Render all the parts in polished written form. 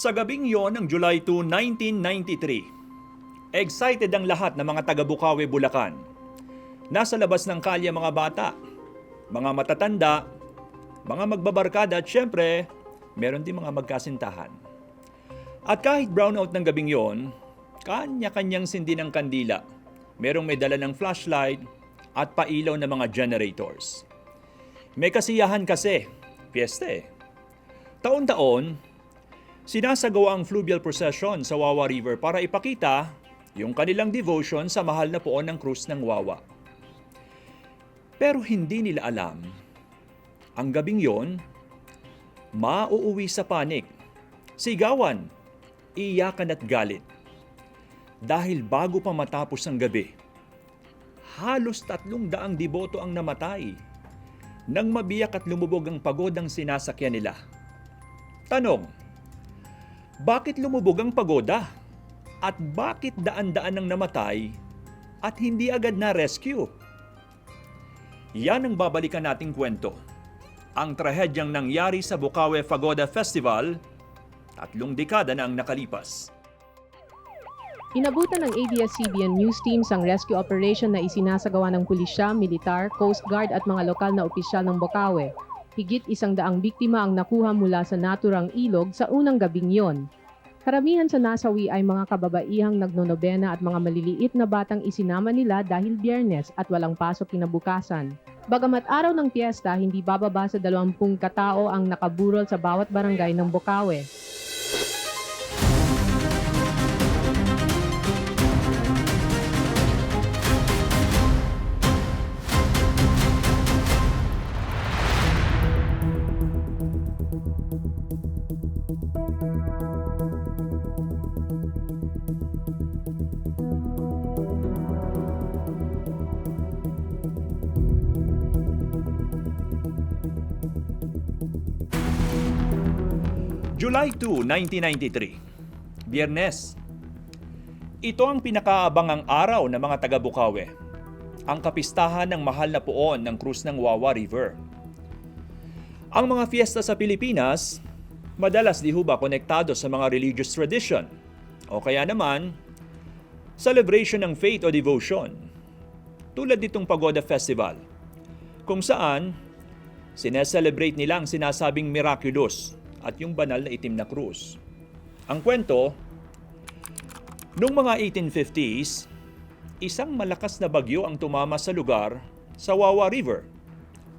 Sa gabing yon ng July 2, 1993, excited ang lahat ng mga taga-Bukawi, Bulacan. Nasa labas ng kalye mga bata, mga matatanda, mga magbabarkada at syempre, meron din mga magkasintahan. At kahit brownout ng gabing yon, kanya-kanyang sindi ng kandila. Merong may dala ng flashlight at pailaw ng mga generators. May kasiyahan kasi, piyesta eh. Taon-taon, sinasagawa ang fluvial procession sa Wawa River para ipakita yung kanilang devotion sa mahal na poon ng krus ng Wawa. Pero hindi nila alam, ang gabing yon, mauuwi sa panik, sigawan, iyakan at galit. Dahil bago pa matapos ang gabi, halos 300 deboto ang namatay nang mabiyak at lumubog ang pagodang sinasakyan nila. Tanong, bakit lumubog ang pagoda? At bakit daan-daan ang namatay at hindi agad na rescue? Yan ang babalikan nating kwento. Ang trahedyang nangyari sa Bukawi Pagoda Festival, 3 dekada na ang nakalipas. Inabutan ng ABS-CBN news teams ang rescue operation na isinasagawa ng pulisya, militar, Coast Guard at mga lokal na opisyal ng Bukawi. Higit 100 biktima ang nakuha mula sa naturang ilog sa unang gabing yon. Karamihan sa nasawi ay mga kababaihang nagnonobena at mga maliliit na batang isinama nila dahil Biyernes at walang pasok kinabukasan. Bagamat araw ng piyesta, hindi bababa sa 20 katao ang nakaburol sa bawat barangay ng Bukawi. July 2, 1993, Biyernes. Ito ang pinakaabangang araw ng mga taga-Bukawi, ang kapistahan ng mahal na poon ng krus ng Wawa River. Ang mga fiesta sa Pilipinas, madalas di ho ba konektado sa mga religious tradition o kaya naman celebration ng faith o devotion, tulad nitong Pagoda Festival, kung saan sineselebrate nila ang sinasabing miraculous at yung banal na itim na krus. Ang kwento, noong mga 1850s, isang malakas na bagyo ang tumama sa lugar sa Wawa River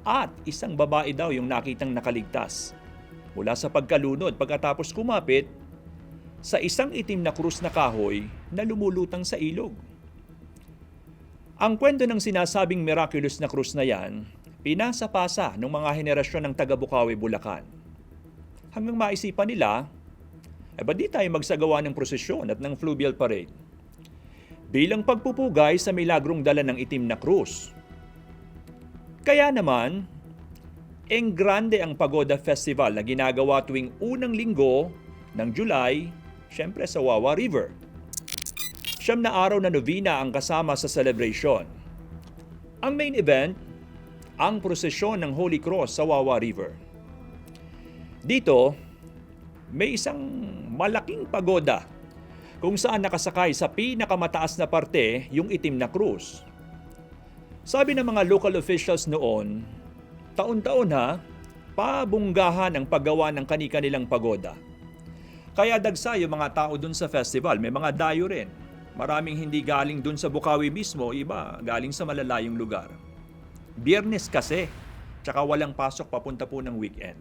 at isang babae daw yung nakitang nakaligtas mula sa pagkalunod pagkatapos kumapit sa isang itim na krus na kahoy na lumulutang sa ilog. Ang kwento ng sinasabing miraculous na krus na yan, pinasa-pasa ng mga henerasyon ng taga-Bukawi, Bulacan. Hanggang maisipan nila, ba't di tayo magsagawa ng prosesyon at ng fluvial parade? Bilang pagpupugay sa milagrong dala ng itim na krus. Kaya naman, grande ang Pagoda Festival na ginagawa tuwing unang linggo ng July, syempre sa Wawa River. 9 na araw na novena ang kasama sa celebration. Ang main event, ang prosesyon ng Holy Cross sa Wawa River. Dito, may isang malaking pagoda kung saan nakasakay sa pinakamataas na parte yung itim na krus. Sabi ng mga local officials noon, taon-taon pabunggahan ang paggawa ng kani-kanilang pagoda. Kaya dagsa yung mga tao dun sa festival, may mga dayo rin. Maraming hindi galing dun sa Bukawi mismo, iba galing sa malalayong lugar. Biyernes kasi, tsaka walang pasok papunta po ng weekend.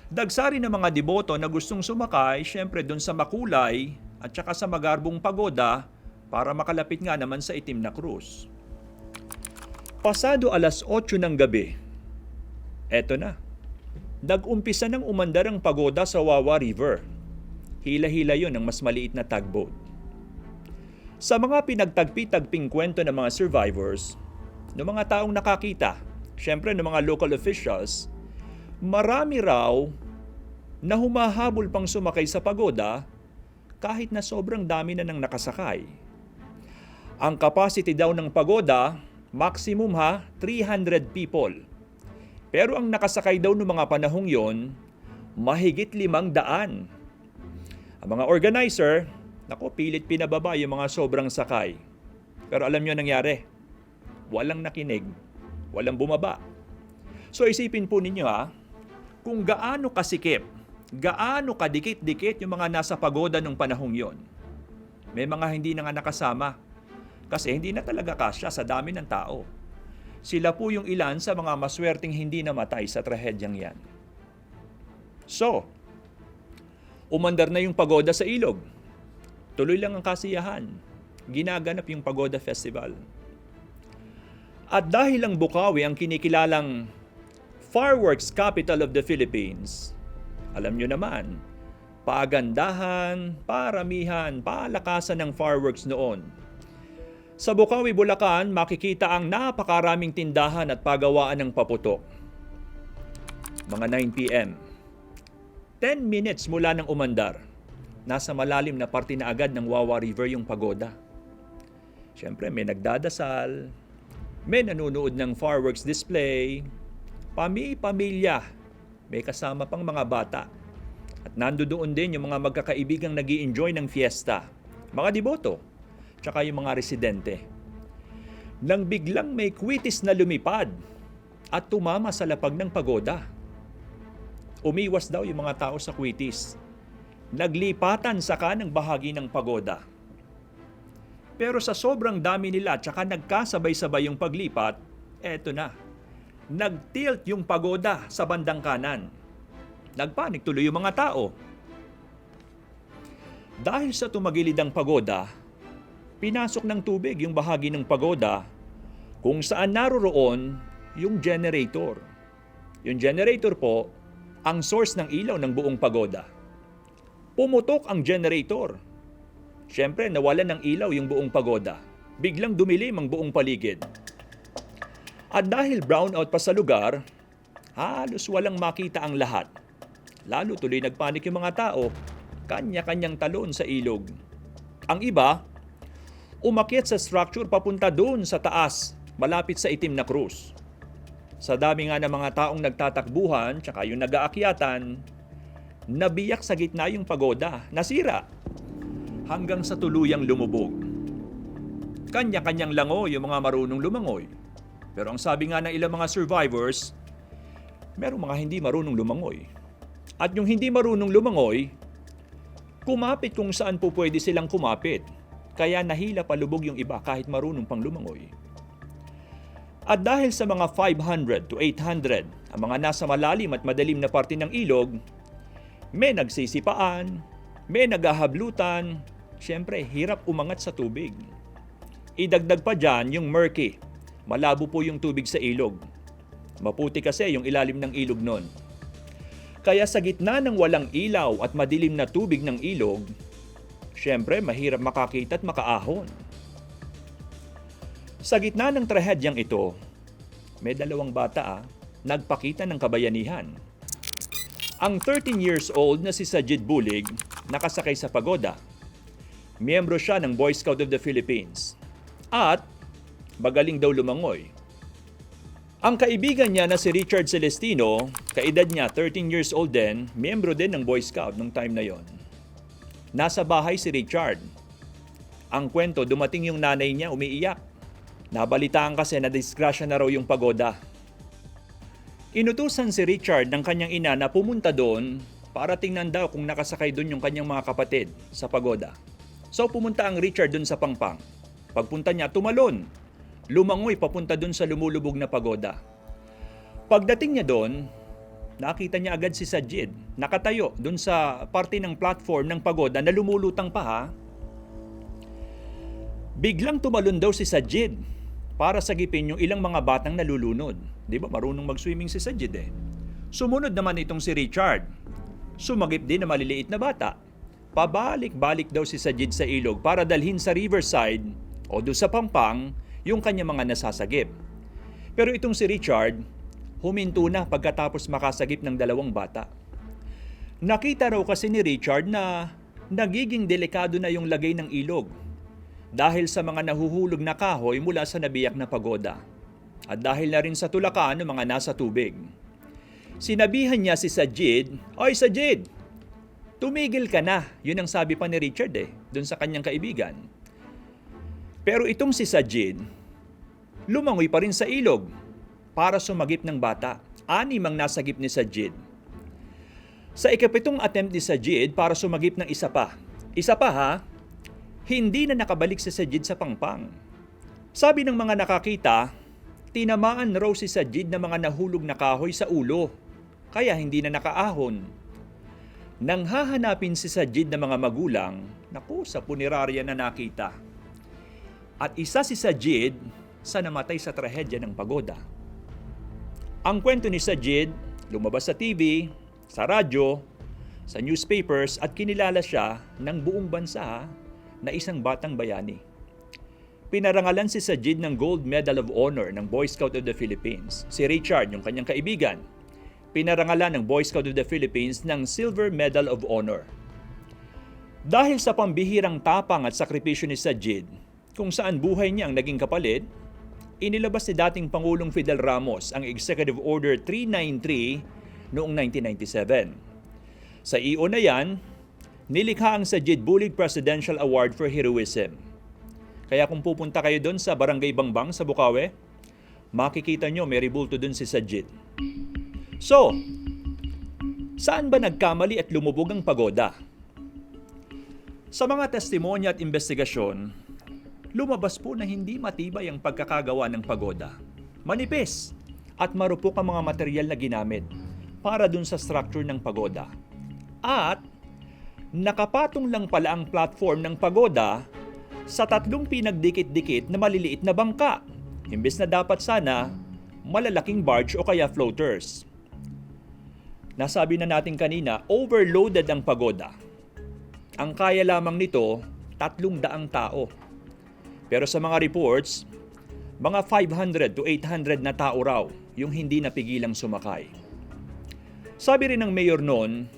Dagsari ng mga deboto na gustong sumakay, syempre doon sa makulay at saka sa magarbong pagoda para makalapit nga naman sa itim na krus. Pasado 8:00 ng gabi, eto na. Nag-umpisa ng umandar ang pagoda sa Wawa River. Hila-hila yon ng mas maliit na tugboat. Sa mga pinagtagpi-tagping kwento ng mga survivors, ng mga taong nakakita, syempre ng mga local officials, marami raw na humahabol pang sumakay sa pagoda kahit na sobrang dami na nang nakasakay. Ang capacity daw ng pagoda, maximum 300 people. Pero ang nakasakay daw noong mga panahong yon, mahigit 500. Ang mga organizer, pilit pinababa yung mga sobrang sakay. Pero alam nyo nangyari, walang nakinig, walang bumaba. So isipin po ninyo kung gaano kasikip, gaano kadikit-dikit yung mga nasa pagoda nung panahong yon. May mga hindi na nga nakasama kasi hindi na talaga kasya sa dami ng tao. Sila po yung ilan sa mga maswerteng hindi namatay sa trahedyang yan. So, umandar na yung pagoda sa ilog. Tuloy lang ang kasiyahan. Ginaganap yung Pagoda Festival. At dahil ang Bukawi ang kinikilalang fireworks capital of the Philippines, alam nyo naman, pagandahan, paramihan, palakasan ng fireworks noon. Sa Bukawi, Bulacan, makikita ang napakaraming tindahan at pagawaan ng paputok. Mga 9 p.m. 10 minutes mula ng umandar, nasa malalim na parte na agad ng Wawa River yung pagoda. Siyempre, may nagdadasal, may nanonood ng fireworks display, pamilya, may kasama pang mga bata. At nandoon din yung mga magkakaibigang nag-i-enjoy ng fiesta, mga deboto, tsaka yung mga residente. Nang biglang may kwitis na lumipad at tumama sa lapag ng pagoda. Umiwas daw yung mga tao sa kwitis. Naglipatan sa kanang bahagi ng pagoda. Pero sa sobrang dami nila tsaka nagkasabay-sabay yung paglipat, eto na. Nag-tilt yung pagoda sa bandang kanan. Nagpanik tuloy yung mga tao. Dahil sa tumagilid ang pagoda, pinasok ng tubig yung bahagi ng pagoda kung saan naroroon yung generator. Yung generator po, ang source ng ilaw ng buong pagoda. Pumutok ang generator. Siyempre, nawalan ng ilaw yung buong pagoda. Biglang dumilim ang buong paligid. At dahil brownout pa sa lugar, halos walang makita ang lahat. Lalo tuloy nagpanik yung mga tao, kanya-kanyang talon sa ilog. Ang iba, umakyat sa structure papunta doon sa taas, malapit sa itim na krus. Sa dami nga ng mga taong nagtatakbuhan, tsaka yung nag-aakyatan, nabiyak sa gitna yung pagoda, nasira, hanggang sa tuluyang lumubog. Kanya-kanyang lango yung mga marunong lumangoy. Pero ang sabi nga ng ilang mga survivors, merong mga hindi marunong lumangoy. At yung hindi marunong lumangoy, kumapit kung saan po pwede silang kumapit. Kaya nahila palubog yung iba kahit marunong pang lumangoy. At dahil sa mga 500 to 800, ang mga nasa malalim at madilim na parte ng ilog, may nagsisipaan, may naghahablutan, siyempre hirap umangat sa tubig. Idagdag pa dyan yung murky, malabo po yung tubig sa ilog. Maputi kasi yung ilalim ng ilog nun. Kaya sa gitna ng walang ilaw at madilim na tubig ng ilog, siyempre mahirap makakita at makaahon. Sa gitna ng trahedyang ito, may dalawang bata nagpakita ng kabayanihan. Ang 13 years old na si Sajid Bulig nakasakay sa pagoda. Miyembro siya ng Boy Scout of the Philippines. At magaling daw lumangoy. Ang kaibigan niya na si Richard Celestino, kaedad niya 13 years old din, miyembro din ng Boy Scout nung time na yon. Nasa bahay si Richard. Ang kwento, dumating yung nanay niya umiiyak. Nabalitaan kasi na disgrasya na raw yung pagoda. Inutusan si Richard ng kanyang ina na pumunta doon para tingnan daw kung nakasakay doon yung kanyang mga kapatid sa pagoda. So pumunta ang Richard doon sa pangpang. Pagpunta niya, tumalon. Lumangoy papunta doon sa lumulubog na pagoda. Pagdating niya doon, nakita niya agad si Sajid, nakatayo doon sa parte ng platform ng pagoda na lumulutang pa Biglang tumalon daw si Sajid para sagipin yung ilang mga batang nalulunod. Di ba marunong mag-swimming si Sajid Sumunod naman itong si Richard. Sumagip din na maliliit na bata. Pabalik-balik daw si Sajid sa ilog para dalhin sa riverside o doon sa pampang yung kanyang mga nasasagip. Pero itong si Richard, huminto na pagkatapos makasagip ng dalawang bata. Nakita raw kasi ni Richard na nagiging delikado na yung lagay ng ilog dahil sa mga nahuhulog na kahoy mula sa nabiyak na pagoda at dahil na rin sa tulakan ng mga nasa tubig. Sinabihan niya si Sajid, "Oy Sajid, Tumigil ka na, yun ang sabi pa ni Richard dun sa kanyang kaibigan. Pero itong si Sajid, lumangoy pa rin sa ilog para sumagip ng bata. 6 ang nasagip ni Sajid. Sa ika-7 attempt ni Sajid para sumagip ng isa pa. Isa pa ha, hindi na nakabalik si Sajid sa pangpang. Sabi ng mga nakakita, tinamaan raw si Sajid ng mga nahulog na kahoy sa ulo, kaya hindi na nakaahon. Nang hahanapin si Sajid ng mga magulang, naku, sa punerarya na nakita. At isa si Sajid sa namatay sa trahedya ng pagoda. Ang kwento ni Sajid, lumabas sa TV, sa radyo, sa newspapers at kinilala siya ng buong bansa na isang batang bayani. Pinarangalan si Sajid ng Gold Medal of Honor ng Boy Scout of the Philippines. Si Richard, yung kanyang kaibigan, pinarangalan ng Boy Scout of the Philippines ng Silver Medal of Honor. Dahil sa pambihirang tapang at sakripisyo ni Sajid, kung saan buhay niya ang naging kapalit, inilabas ni dating Pangulong Fidel Ramos ang Executive Order 393 noong 1997. Sa EO na yan, nilikha ang Sajid Bulig Presidential Award for Heroism. Kaya kung pupunta kayo doon sa Barangay Bangbang sa Bukawi, makikita nyo may ribulto doon si Sajid. So, saan ba nagkamali at lumubog ang pagoda? Sa mga testimonya at investigasyon, lumabas po na hindi matibay ang pagkakagawa ng pagoda. Manipis at marupok ang mga material na ginamit para dun sa structure ng pagoda. At nakapatong lang pala ang platform ng pagoda sa 3 pinagdikit-dikit na maliliit na bangka, imbes na dapat sana malalaking barge o kaya floaters. Nasabi na natin kanina, overloaded ang pagoda. Ang kaya lamang nito, 300 tao. Pero sa mga reports, mga 500 to 800 na tao raw yung hindi napigilang sumakay. Sabi rin ng mayor noon,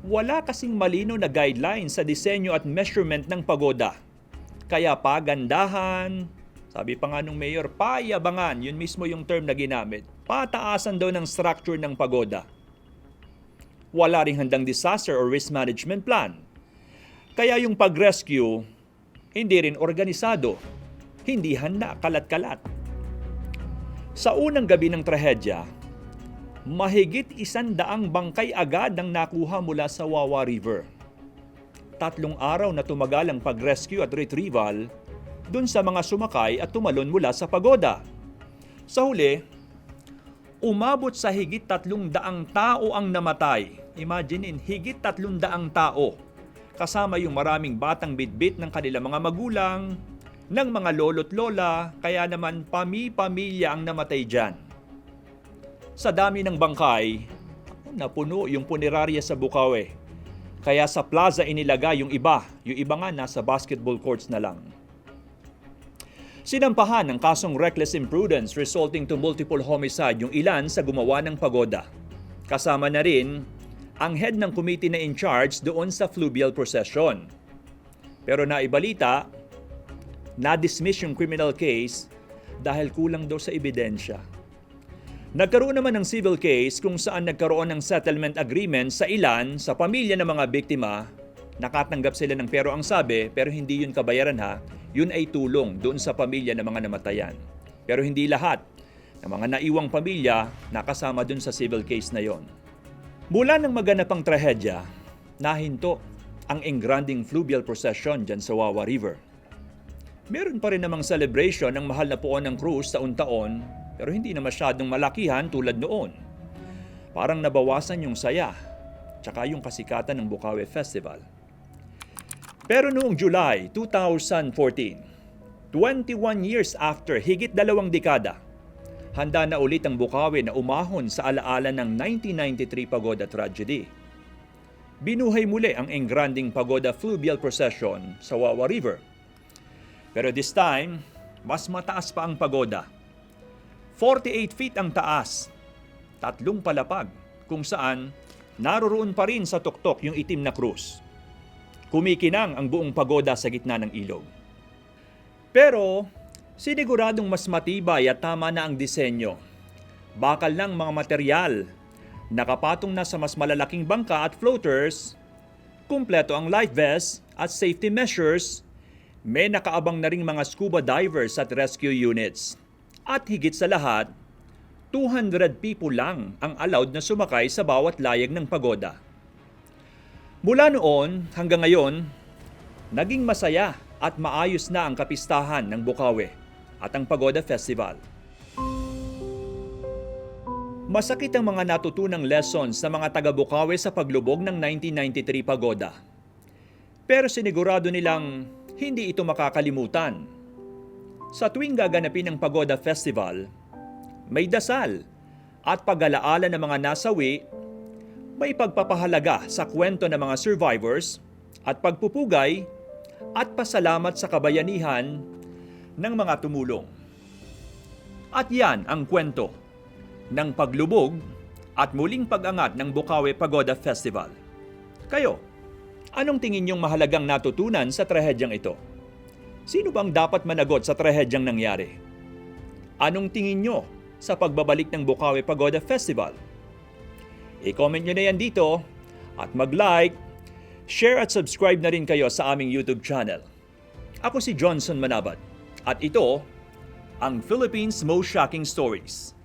wala kasing malino na guidelines sa disenyo at measurement ng pagoda. Kaya pagandahan, sabi pa nga nung mayor, payabangan, yun mismo yung term na ginamit. Pataasan daw ng structure ng pagoda. Wala ring handang disaster or risk management plan. Kaya yung pag-rescue, hindi rin organisado, hindi handa, kalat-kalat. Sa unang gabi ng trahedya, mahigit 100 bangkay agad ang nakuha mula sa Wawa River. 3 araw na tumagal ang pag-rescue at retrieval dun sa mga sumakay at tumalon mula sa pagoda. Sa huli, umabot sa higit 300 tao ang namatay. Imaginin, higit 300 tao. Kasama yung maraming batang bitbit ng kanilang mga magulang, ng mga lolo't lola, kaya naman pamilya ang namatay dyan. Sa dami ng bangkay, napuno yung punerarya sa Bukawi. Kaya sa plaza inilagay yung iba nga nasa basketball courts na lang. Sinampahan ng kasong reckless imprudence resulting to multiple homicide yung ilan sa gumawa ng pagoda. Kasama na rin ang head ng committee na in charge doon sa fluvial procession. Pero naibalita, na-dismiss yung criminal case dahil kulang daw sa ebidensya. Nagkaroon naman ng civil case kung saan nagkaroon ng settlement agreement sa ilan sa pamilya ng mga biktima. Nakatanggap sila ng pero ang sabi, pero hindi yun kabayaran ha, yun ay tulong doon sa pamilya ng mga namatayan. Pero hindi lahat ng mga naiwang pamilya nakasama doon sa civil case na yon. Mula ng maganapang trahedya, nahinto ang engranding fluvial procession dyan sa Wawa River. Meron pa rin namang celebration ng mahal na puon ng cruise taon-taon, pero hindi na masyadong malakihan tulad noon. Parang nabawasan yung saya, tsaka yung kasikatan ng Bukawi Festival. Pero noong July 2014, 21 years after, higit 2 dekada, handa na ulit ang Bukawi na umahon sa alaala ng 1993 Pagoda Tragedy. Binuhay muli ang engranding Pagoda Fluvial Procession sa Wawa River. Pero this time, mas mataas pa ang pagoda. 48 feet ang taas, 3 palapag, kung saan naroroon pa rin sa tuktok yung itim na krus. Kumikinang ang buong pagoda sa gitna ng ilog. Pero, siniguradong mas matibay at tama na ang disenyo. Bakal ng mga material, nakapatong na sa mas malalaking bangka at floaters, Kumpleto ang life vest at safety measures. May nakaabang na ring mga scuba divers at rescue units. At higit sa lahat, 200 people lang ang allowed na sumakay sa bawat layag ng pagoda. Mula noon hanggang ngayon, naging masaya at maayos na ang kapistahan ng Bocaue at ang Pagoda Festival. Masakit ang mga natutunang lessons ng mga taga-Bocaue sa paglubog ng 1993 pagoda. Pero sinigurado nilang hindi ito makakalimutan. Sa tuwing gaganapin ang Pagoda Festival, may dasal at pag-alaala ng mga nasawi, may pagpapahalaga sa kwento ng mga survivors at pagpupugay at pasalamat sa kabayanihan ng mga tumulong. At yan ang kwento ng paglubog at muling pag-angat ng Bocaue Pagoda Festival. Kayo, anong tingin niyong mahalagang natutunan sa trahedyang ito? Sino bang dapat managot sa trahedyang nangyari? Anong tingin niyo sa pagbabalik ng Bocaue Pagoda Festival? I-comment niyo na yan dito at mag-like, share at subscribe na rin kayo sa aming YouTube channel. Ako si Johnson Manabat at ito ang Philippines Most Shocking Stories.